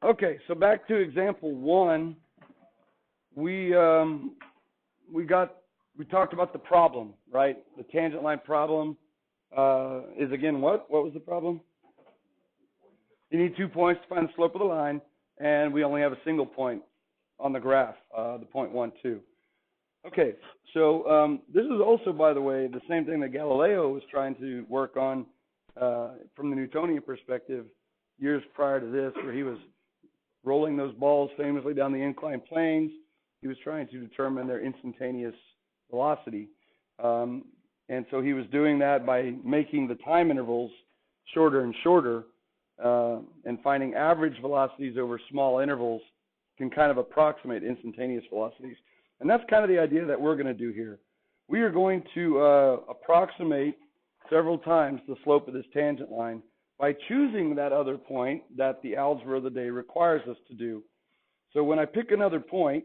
Okay, so back to example 1. We talked about the problem, right? The tangent line problem is again what? What was the problem? You need 2 points to find the slope of the line, and we only have a single point on the graph, the point 1, 2. Okay, so this is also, by the way, the same thing that Galileo was trying to work on from the Newtonian perspective years prior to this, where he was rolling those balls famously down the inclined planes. He was trying to determine their instantaneous velocity. And so he was doing that by making the time intervals shorter and shorter, and finding average velocities over small intervals can kind of approximate instantaneous velocities. And that's kind of the idea that we're going to do here. We are going to approximate several times the slope of this tangent line by choosing that other point that the algebra of the day requires us to do. So when I pick another point,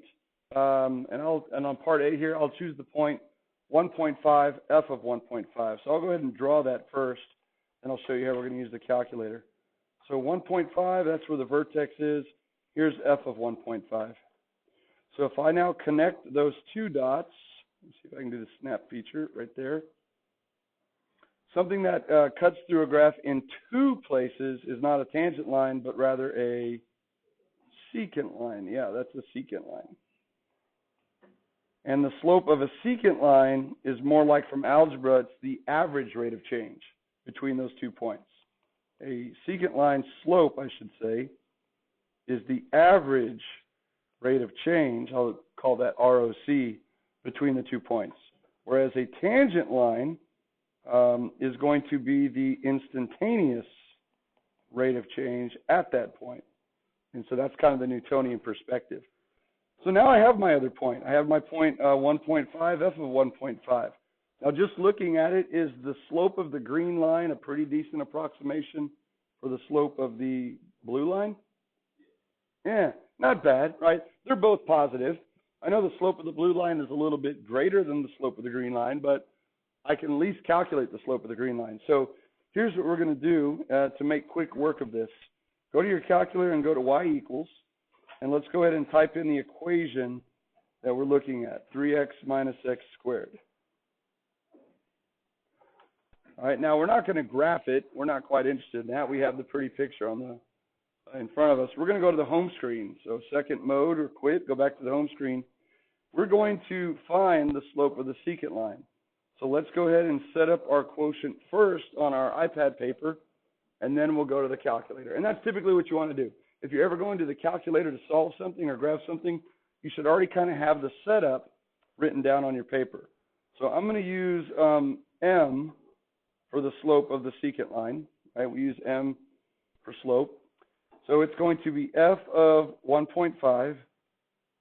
and on part A here, I'll choose the point 1.5, f of 1.5. So I'll go ahead and draw that first, and I'll show you how we're going to use the calculator. So 1.5, that's where the vertex is. Here's f of 1.5. So if I now connect those two dots, let's see if I can do the snap feature right there. Something that cuts through a graph in two places is not a tangent line, but rather a secant line. Yeah, that's a secant line. And the slope of a secant line is more like from algebra, it's the average rate of change between those 2 points. A secant line slope, I should say, is the average rate of change, I'll call that ROC, between the 2 points. Whereas a tangent line is going to be the instantaneous rate of change at that point. And so that's kind of the Newtonian perspective. So now I have my other point. I have my point 1.5, f of 1.5. Now just looking at it, is the slope of the green line a pretty decent approximation for the slope of the blue line? Yeah, not bad, right? They're both positive. I know the slope of the blue line is a little bit greater than the slope of the green line, but I can at least calculate the slope of the green line. So here's what we're going to do to make quick work of this. Go to your calculator and go to y equals, and let's go ahead and type in the equation that we're looking at, 3x minus x squared. All right, now we're not going to graph it. We're not quite interested in that. We have the pretty picture on in front of us. We're going to go to the home screen. So second mode or quit, go back to the home screen. We're going to find the slope of the secant line. So let's go ahead and set up our quotient first on our iPad paper, and then we'll go to the calculator. And that's typically what you want to do. If you're ever going to the calculator to solve something or graph something, you should already kind of have the setup written down on your paper. So I'm going to use m for the slope of the secant line. Right? We use m for slope. So it's going to be f of 1.5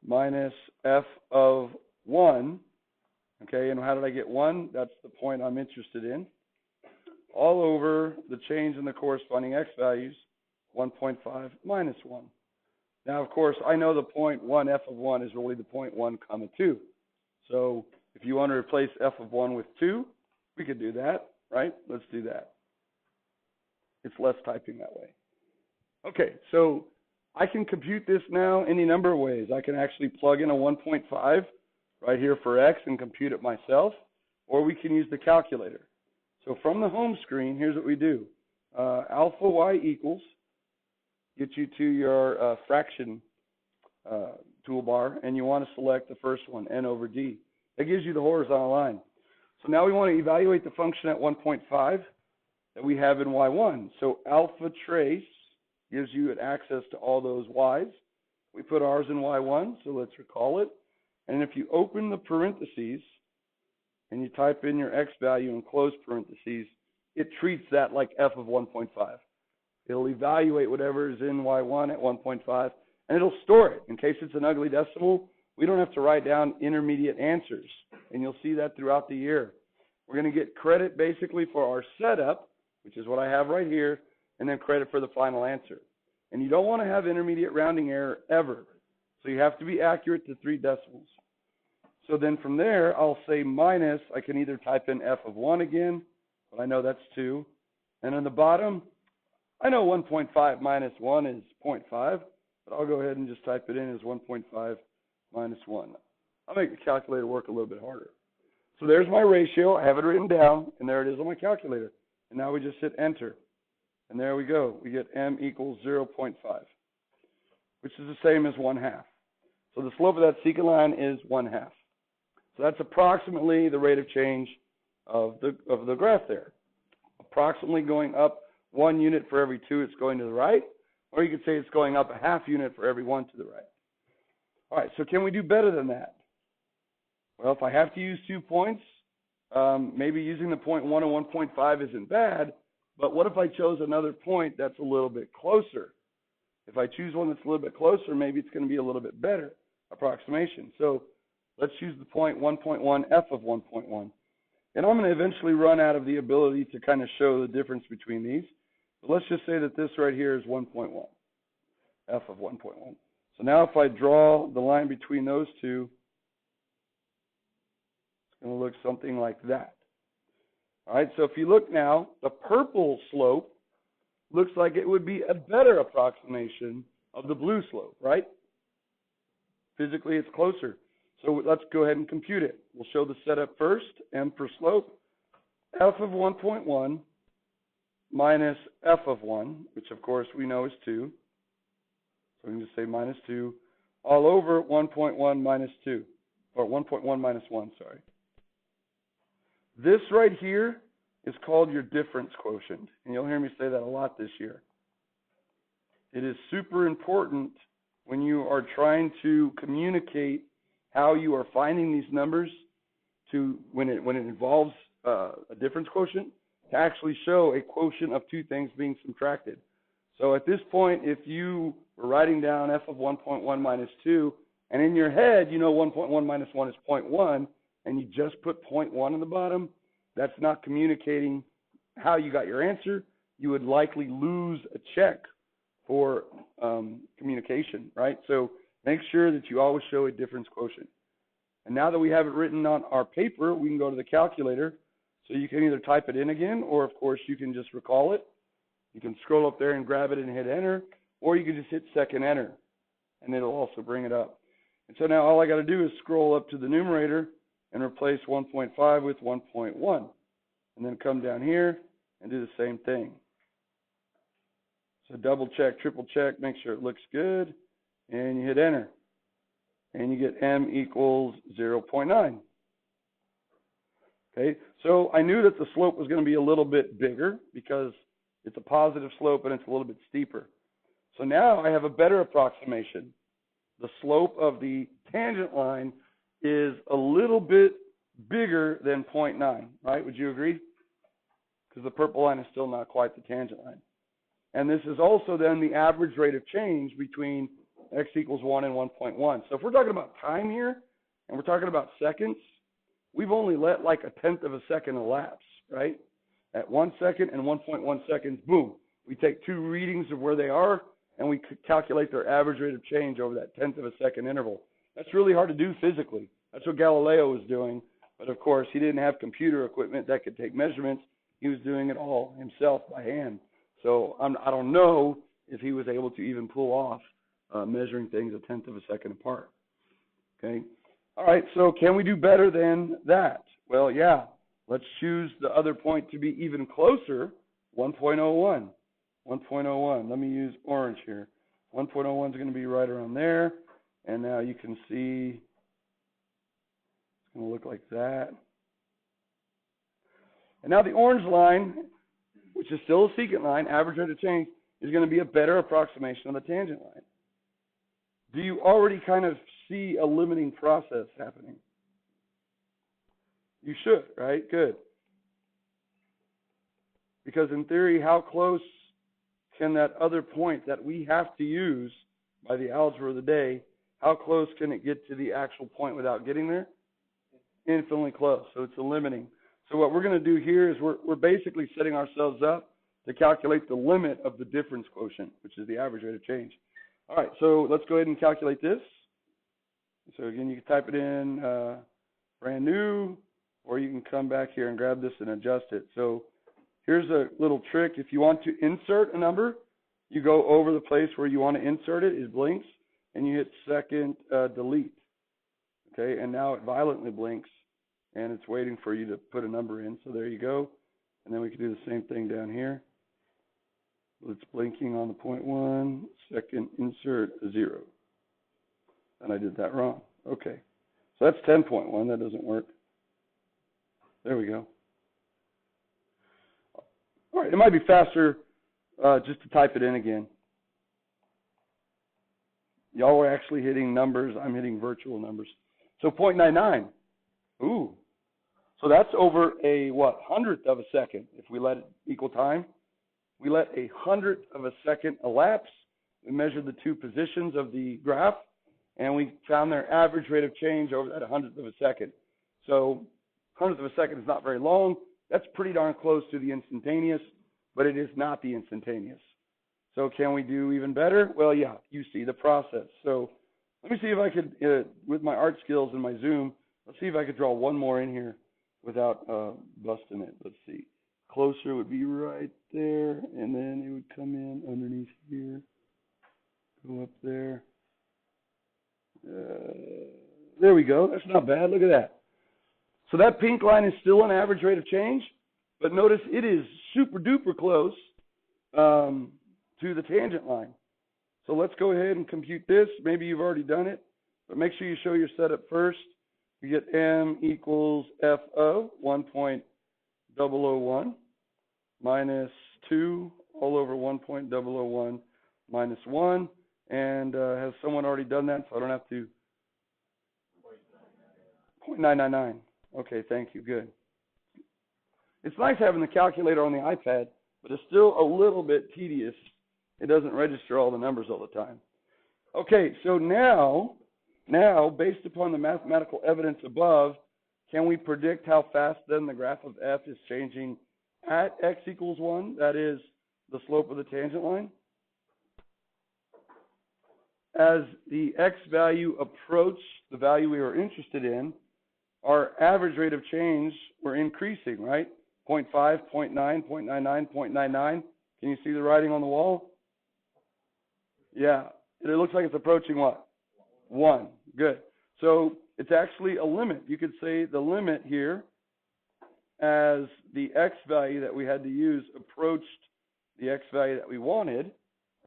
minus f of 1. Okay, and how did I get 1? That's the point I'm interested in. All over the change in the corresponding x values, 1.5 minus 1. Now, of course, I know the point 1, f of 1, is really the point 1 comma 2. So if you want to replace f of 1 with 2, we could do that, right? Let's do that. It's less typing that way. Okay, so I can compute this now any number of ways. I can actually plug in a 1.5 right here for x and compute it myself, or we can use the calculator. So from the home screen, here's what we do. Alpha y equals, get you to your fraction toolbar, and you want to select the first one, n over d. That gives you the horizontal line. So now we want to evaluate the function at 1.5 that we have in y1. So alpha trace gives you access to all those y's. We put ours in y1, so let's recall it. And if you open the parentheses and you type in your x value and close parentheses, it treats that like f of 1.5. It'll evaluate whatever is in y1 at 1.5, and it'll store it. In case it's an ugly decimal, we don't have to write down intermediate answers, and you'll see that throughout the year. We're going to get credit basically for our setup, which is what I have right here, and then credit for the final answer. And you don't want to have intermediate rounding error ever. So you have to be accurate to 3 decimals. So then from there, I'll say minus, I can either type in f of 1 again, but I know that's 2. And on the bottom, I know 1.5 minus 1 is 0.5. but I'll go ahead and just type it in as 1.5 minus 1. I'll make the calculator work a little bit harder. So there's my ratio. I have it written down, and there it is on my calculator. And now we just hit enter. And there we go. We get m equals 0.5, which is the same as 1/2. So the slope of that secant line is 1/2. So that's approximately the rate of change of the graph there. Approximately going up 1 unit for every 2 it's going to the right, or you could say it's going up a 1/2 unit for every 1 to the right. All right, so can we do better than that? Well, if I have to use 2 points, maybe using the point 1 and 1.5 isn't bad, but what if I chose another point that's a little bit closer? If I choose one that's a little bit closer, maybe it's going to be a little bit better approximation. So let's choose the point 1.1 f of 1.1. And I'm going to eventually run out of the ability to kind of show the difference between these. But let's just say that this right here is 1.1, f of 1.1. So now if I draw the line between those two, it's going to look something like that. All right, so if you look now, the purple slope looks like it would be a better approximation of the blue slope, right? Physically, it's closer. So let's go ahead and compute it. We'll show the setup first, m for slope, f of 1.1 minus f of 1, which of course we know is 2. So we can just say minus 2 all over 1.1 minus 2, or 1.1 minus 1, sorry. This right here is called your difference quotient, and you'll hear me say that a lot this year. It is super important when you are trying to communicate how you are finding these numbers to when it involves a difference quotient, to actually show a quotient of 2 things being subtracted. So at this point, if you were writing down f of 1.1 minus 2, and in your head you know 1.1 minus 1 is 0.1, and you just put 0.1 on the bottom, that's not communicating how you got your answer. You would likely lose a check for communication, right? So make sure that you always show a difference quotient. And now that we have it written on our paper, we can go to the calculator. So you can either type it in again, or of course you can just recall it. You can scroll up there and grab it and hit enter, or you can just hit second enter, and it'll also bring it up. And so now all I got to do is scroll up to the numerator and replace 1.5 with 1.1, and then come down here and do the same thing. So double check, triple check, make sure it looks good, and you hit enter. And you get m equals 0.9. Okay, so I knew that the slope was going to be a little bit bigger because it's a positive slope and it's a little bit steeper. So now I have a better approximation. The slope of the tangent line is a little bit bigger than 0.9, right? Would you agree? Because the purple line is still not quite the tangent line. And this is also then the average rate of change between x equals 1 and 1.1. So if we're talking about time here, and we're talking about seconds, we've only let like 1/10 of a second elapse, right? At 1 second and 1.1 seconds, boom, we take 2 readings of where they are, and we calculate their average rate of change over that 1/10 of a second interval. That's really hard to do physically. That's what Galileo was doing. But of course, he didn't have computer equipment that could take measurements. He was doing it all himself by hand. So I don't know if he was able to even pull off measuring things 1/10 of a second apart. Okay. All right. So can we do better than that? Well, yeah. Let's choose the other point to be even closer, 1.01. 1.01. Let me use orange here. 1.01 is going to be right around there. And now you can see it's going to look like that. And now the orange line, which is still a secant line, average rate of change, is going to be a better approximation of the tangent line. Do you already kind of see a limiting process happening? You should, right? Good. Because in theory, how close can that other point that we have to use by the algebra of the day, how close can it get to the actual point without getting there? Infinitely close. So it's a limiting. So what we're going to do here is we're basically setting ourselves up to calculate the limit of the difference quotient, which is the average rate of change. All right, so let's go ahead and calculate this. So again, you can type it in brand new, or you can come back here and grab this and adjust it. So here's a little trick. If you want to insert a number, you go over the place where you want to insert it, it blinks, and you hit second delete. Okay, and now it violently blinks, and it's waiting for you to put a number in. So there you go. And then we can do the same thing down here. It's blinking on the 0.1, second insert 0. And I did that wrong. Okay. So that's 10.1. That doesn't work. There we go. All right. It might be faster just to type it in again. Y'all were actually hitting numbers. I'm hitting virtual numbers. So 0.99. Ooh. So that's over a, what, 100th of a second if we let it equal time. We let a 100th of a second elapse. We measured the two positions of the graph, and we found their average rate of change over that 100th of a second. So 100th of a second is not very long. That's pretty darn close to the instantaneous, but it is not the instantaneous. So can we do even better? Well, yeah, you see the process. So let me see if I could, with my art skills and my zoom, let's see if I could draw one more in here without busting it. Let's see. Closer would be right there, and then it would come in underneath here, go up there. There we go. That's not bad. Look at that. So that pink line is still an average rate of change, but notice it is super duper close to the tangent line. So let's go ahead and compute this. Maybe you've already done it, but make sure you show your setup first. You get m equals FO, 1.001, minus 2 all over 1.001 minus 1. And has someone already done that? So I don't have to. 0.999. Okay, thank you. Good. It's nice having the calculator on the iPad, but it's still a little bit tedious. It doesn't register all the numbers all the time. Okay, so now, based upon the mathematical evidence above, can we predict how fast then the graph of f is changing at x equals 1? That is the slope of the tangent line. As the x value approached the value we were interested in, our average rate of change were increasing, right? 0.5, 0.9, 0.99, 0.99. Can you see the writing on the wall? Yeah. It looks like it's approaching what? 1. Good. So it's actually a limit. You could say the limit here, as the x value that we had to use approached the x value that we wanted,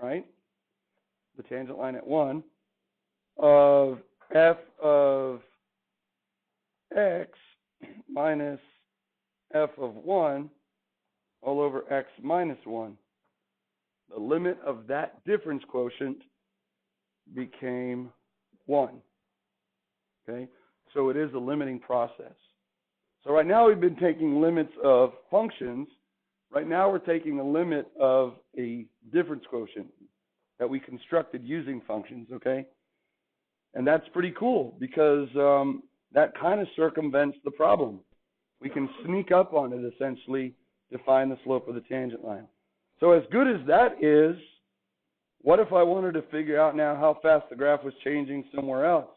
right? The tangent line at 1, of f of x minus f of 1 all over x minus 1. The limit of that difference quotient became 1. Okay? So it is a limiting process. So right now we've been taking limits of functions. Right now we're taking a limit of a difference quotient that we constructed using functions, okay? And that's pretty cool because that kind of circumvents the problem. We can sneak up on it essentially to find the slope of the tangent line. So as good as that is, what if I wanted to figure out now how fast the graph was changing somewhere else,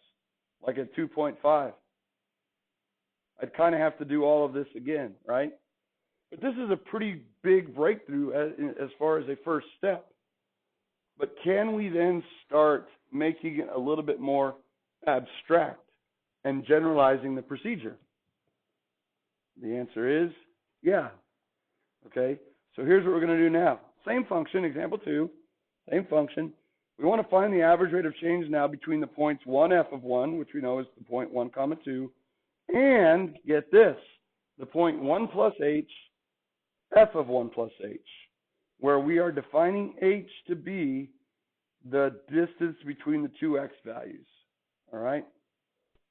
like at 2.5? I'd kind of have to do all of this again, right? But this is a pretty big breakthrough as far as a first step. But can we then start making it a little bit more abstract and generalizing the procedure? The answer is yeah. Okay, so here's what we're going to do now. Same function, example 2, same function. We want to find the average rate of change now between the points 1f of 1, which we know is the point 1 comma 2, and get this, the point 1 plus h, f of 1 plus h, where we are defining h to be the distance between the two x values. All right?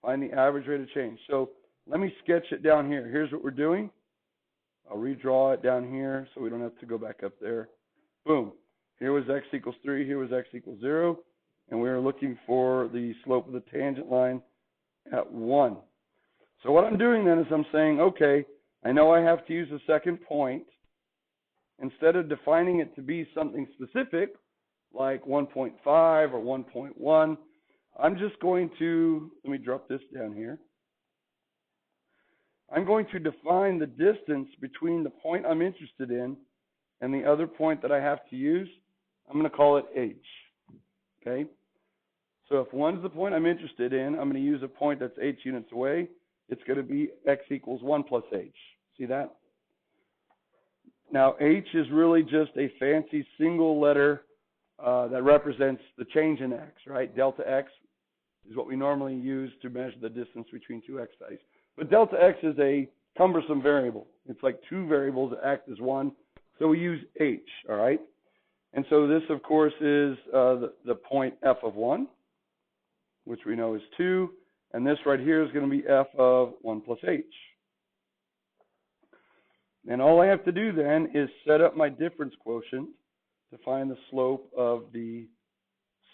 Find the average rate of change. So let me sketch it down here. Here's what we're doing. I'll redraw it down here so we don't have to go back up there. Boom. Here was x equals 3. Here was x equals 0. And we were looking for the slope of the tangent line at 1. So what I'm doing then is I'm saying, okay, I know I have to use a second point. Instead of defining it to be something specific, like 1.5 or 1.1, I'm just going to, let me drop this down here. I'm going to define the distance between the point I'm interested in and the other point that I have to use. I'm going to call it h. Okay? So if 1 is the point I'm interested in, I'm going to use a point that's h units away. It's going to be x equals 1 plus h. See that? Now, h is really just a fancy single letter that represents the change in x, right? Delta x is what we normally use to measure the distance between two x values. But delta x is a cumbersome variable. It's like two variables that act as one. So we use h, all right? And so this, of course, is the point f of 1, which we know is 2. And this right here is going to be f of 1 plus h. And all I have to do then is set up my difference quotient to find the slope of the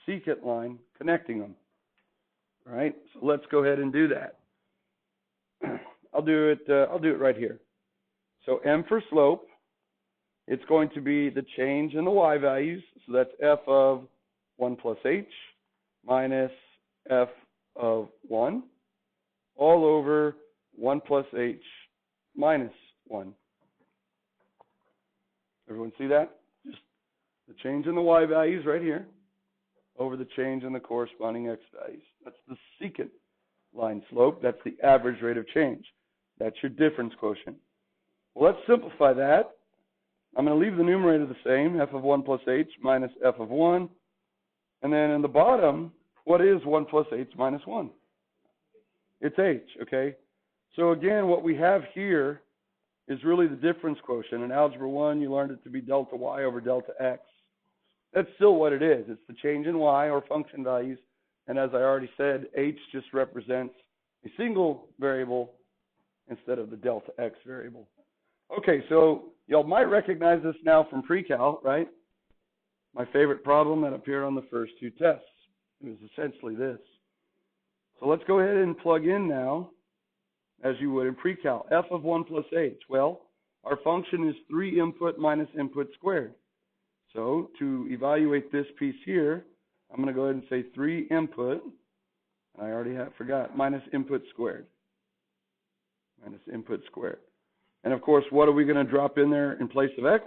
secant line connecting them. All right, so let's go ahead and do that. I'll do it right here. So m for slope, it's going to be the change in the y values. So that's f of 1 plus h minus f of 1 all over 1 plus h minus 1. Everyone see that? Just the change in the y values right here over the change in the corresponding x values. That's the secant line slope. That's the average rate of change. That's your difference quotient. Well, let's simplify that. I'm going to leave the numerator the same, f of 1 plus h minus f of 1. And then in the bottom, what is 1 plus h minus 1? It's h, okay? So again, what we have here is really the difference quotient. In Algebra 1, you learned it to be delta y over delta x. That's still what it is. It's the change in y, or function values. And as I already said, h just represents a single variable instead of the delta x variable. Okay, so y'all might recognize this now from pre-cal, right? My favorite problem that appeared on the first two tests. It was essentially this. So let's go ahead and plug in now, as you would in pre-cal, f of 1 plus h. Well, our function is 3 input minus input squared. So to evaluate this piece here, I'm going to go ahead and say 3 input, I already forgot, minus input squared. Minus input squared. And of course, what are we going to drop in there in place of x?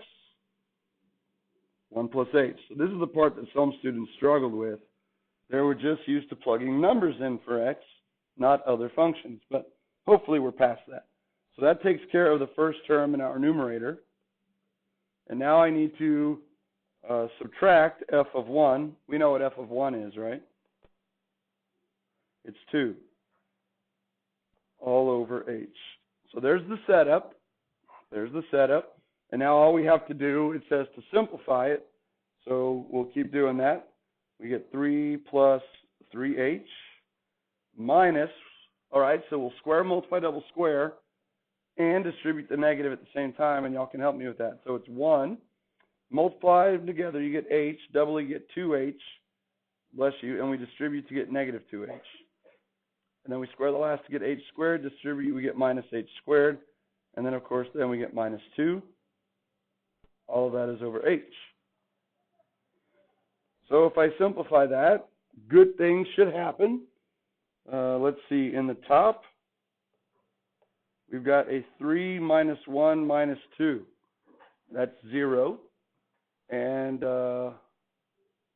1 plus h. So this is the part that some students struggled with. They were just used to plugging numbers in for x, not other functions. But hopefully we're past that. So that takes care of the first term in our numerator. And now I need to subtract f of 1. We know what f of 1 is, right? It's 2 all over h. So there's the setup. There's the setup. And now all we have to do, it says to simplify it. So we'll keep doing that. We get 3 plus 3h minus, all right, so we'll square, multiply, double square, and distribute the negative at the same time, and y'all can help me with that. So it's 1. Multiply them together, you get h. Double, you get 2h. Bless you. And we distribute to get negative 2h. And then we square the last to get h squared. Distribute, we get minus h squared. And then, of course, then we get minus 2. All of that is over h. So if I simplify that, good things should happen. Let's see. In the top, we've got a 3 minus 1 minus 2. That's 0. And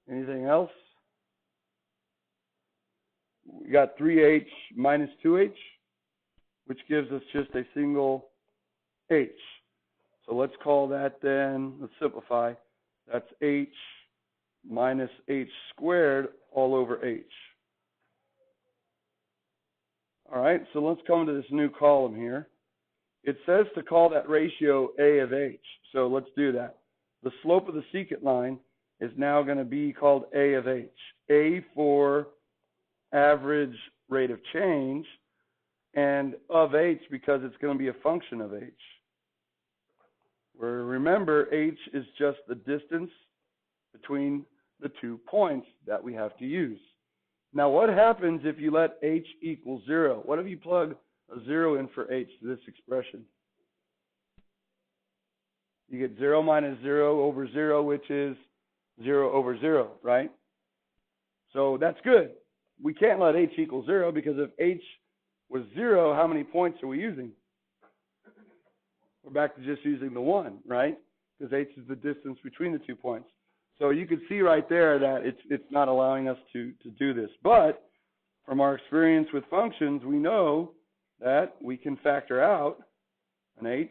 anything else? We got 3h minus 2h, which gives us just a single h. So let's call that then, let's simplify, that's h minus h squared all over h. All right, so let's come to this new column here. It says to call that ratio a of h, so let's do that. The slope of the secant line is now going to be called a of h. A for average rate of change, and of h because it's going to be a function of h. Where remember, h is just the distance between the 2 points that we have to use. Now, what happens if you let h equal 0? What if you plug a 0 in for h to this expression? You get 0 minus 0 over 0, which is 0 over 0, right? So that's good. We can't let h equal 0 because if h was 0, how many points are we using? We're back to just using the 1, right? Because h is the distance between the 2 points. So you can see right there that it's not allowing us to do this. But from our experience with functions, we know that we can factor out an h,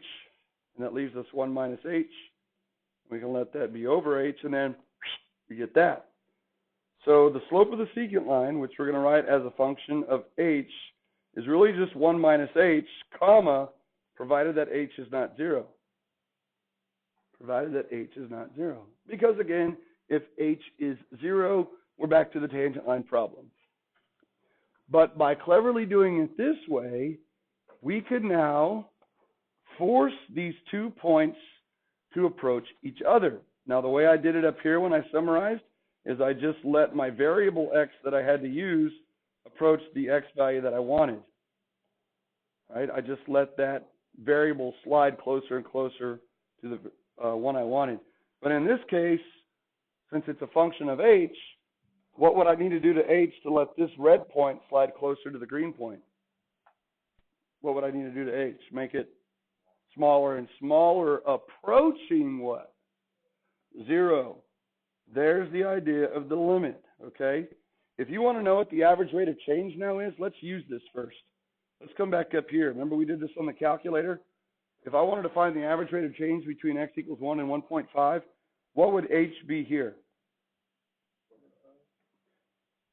and that leaves us 1 minus h. We can let that be over h, and then we get that. So the slope of the secant line, which we're going to write as a function of h, is really just 1 minus h, comma, provided that h is not 0. Provided that h is not 0. Because again, if h is 0, we're back to the tangent line problem. But by cleverly doing it this way, we could now force these 2 points to approach each other. Now, the way I did it up here when I summarized is I just let my variable x that I had to use approach the x value that I wanted. Right? I just let that variable slide closer and closer to the one I wanted. But in this case, since it's a function of h, what would I need to do to h to let this red point slide closer to the green point? What would I need to do to h? Make it smaller and smaller, approaching what? 0. There's the idea of the limit, okay? If you want to know what the average rate of change now is, let's use this first. Let's come back up here. Remember we did this on the calculator? If I wanted to find the average rate of change between x equals 1 and 1.5, what would h be here?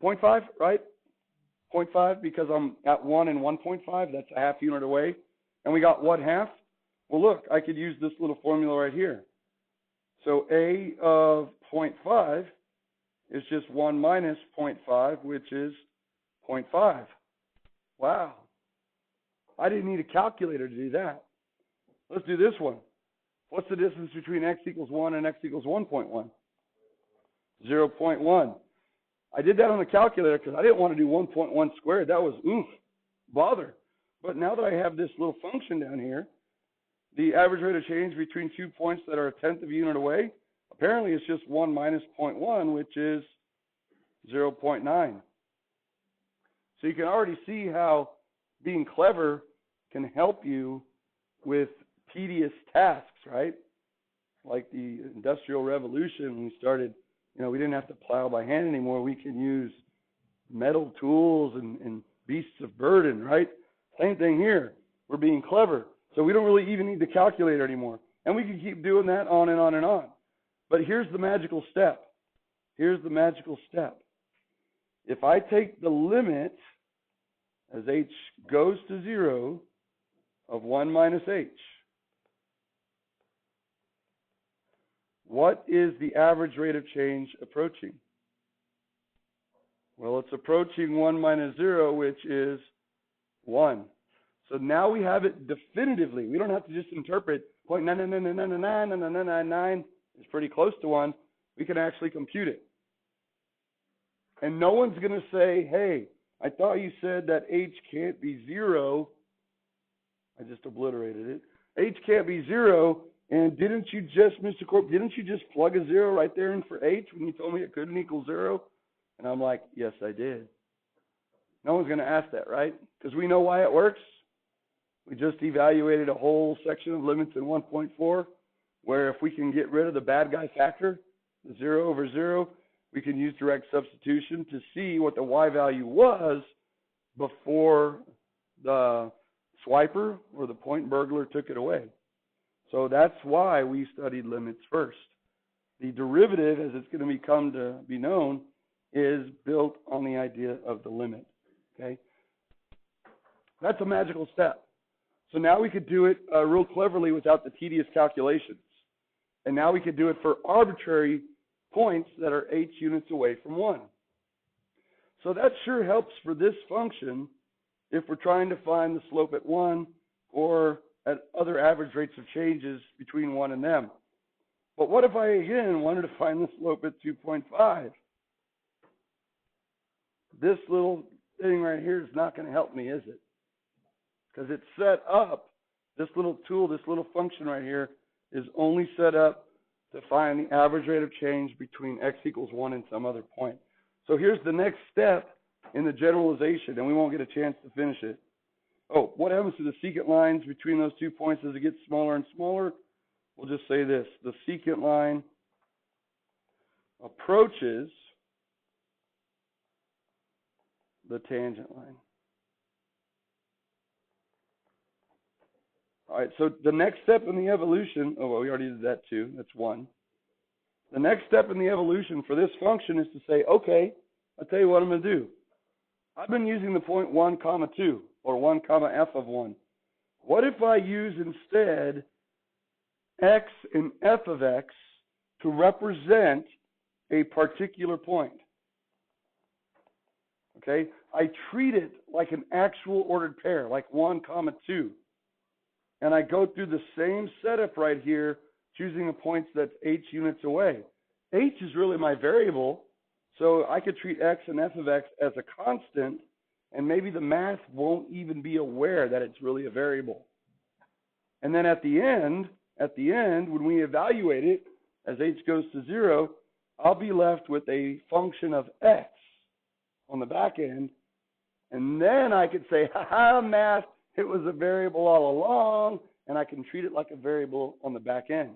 0.5, right? 0.5 because I'm at 1 and 1.5. That's a half unit away. And we got what half? Well, look, I could use this little formula right here. So a of 0.5 is just 1 minus 0.5, which is 0.5. Wow. I didn't need a calculator to do that. Let's do this one. What's the distance between x equals 1 and x equals 1.1? 0.1. I did that on the calculator because I didn't want to do 1.1 squared. That was, bother. But now that I have this little function down here, the average rate of change between 2 points that are a tenth of a unit away, apparently it's just 1 minus 0.1, which is 0.9. So you can already see how being clever can help you with tedious tasks, right? Like the Industrial Revolution, when we started, we didn't have to plow by hand anymore. We can use metal tools and beasts of burden, right? Same thing here. We're being clever. So we don't really even need the calculator anymore. And we can keep doing that on and on and on. But here's the magical step. Here's the magical step. If I take the limit as h goes to 0 of 1 minus h, what is the average rate of change approaching? Well, it's approaching 1 minus 0, which is 1. So now we have it definitively. We don't have to just interpret 0.999999999 is pretty close to 1. We can actually compute it. And no one's going to say, hey, I thought you said that h can't be 0. I just obliterated it. H can't be 0. And didn't you just, Mr. Corp, didn't you just plug a 0 right there in for h when you told me it couldn't equal 0? And I'm like, yes, I did. No one's going to ask that, right? Because we know why it works. We just evaluated a whole section of limits in 1.4, where if we can get rid of the bad guy factor, the 0 over 0, we can use direct substitution to see what the y value was before the swiper or the point burglar took it away. So that's why we studied limits first. The derivative, as it's going to come to be known, is built on the idea of the limit. Okay? That's a magical step. So now we could do it real cleverly without the tedious calculations. And now we could do it for arbitrary points that are h units away from 1. So that sure helps for this function if we're trying to find the slope at 1 or at other average rates of changes between 1 and them. But what if I, again, wanted to find the slope at 2.5? This little thing right here is not going to help me, is it? Because it's set up, this little tool, this little function right here, is only set up to find the average rate of change between x equals 1 and some other point. So here's the next step in the generalization, and we won't get a chance to finish it. Oh, what happens to the secant lines between those 2 points as it gets smaller and smaller? We'll just say this. The secant line approaches the tangent line. All right, so the next step in the evolution, oh, well, we already did that too. That's one. The next step in the evolution for this function is to say, okay, I'll tell you what I'm going to do. I've been using the point 1, comma 2, or 1, comma f of 1. What if I use instead x and f of x to represent a particular point? Okay, I treat it like an actual ordered pair, like 1, comma 2. And I go through the same setup right here, choosing the points that's h units away. H is really my variable, so I could treat x and f of x as a constant, and maybe the math won't even be aware that it's really a variable. And then at the end, when we evaluate it, as h goes to 0, I'll be left with a function of x on the back end, and then I could say, haha, math, it was a variable all along, and I can treat it like a variable on the back end.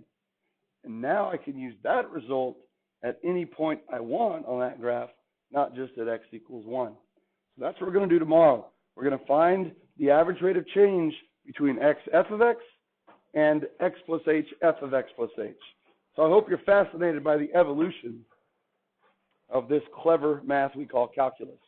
And now I can use that result at any point I want on that graph, not just at x equals 1. So that's what we're going to do tomorrow. We're going to find the average rate of change between x f of x and x plus h f of x plus h. So I hope you're fascinated by the evolution of this clever math we call calculus.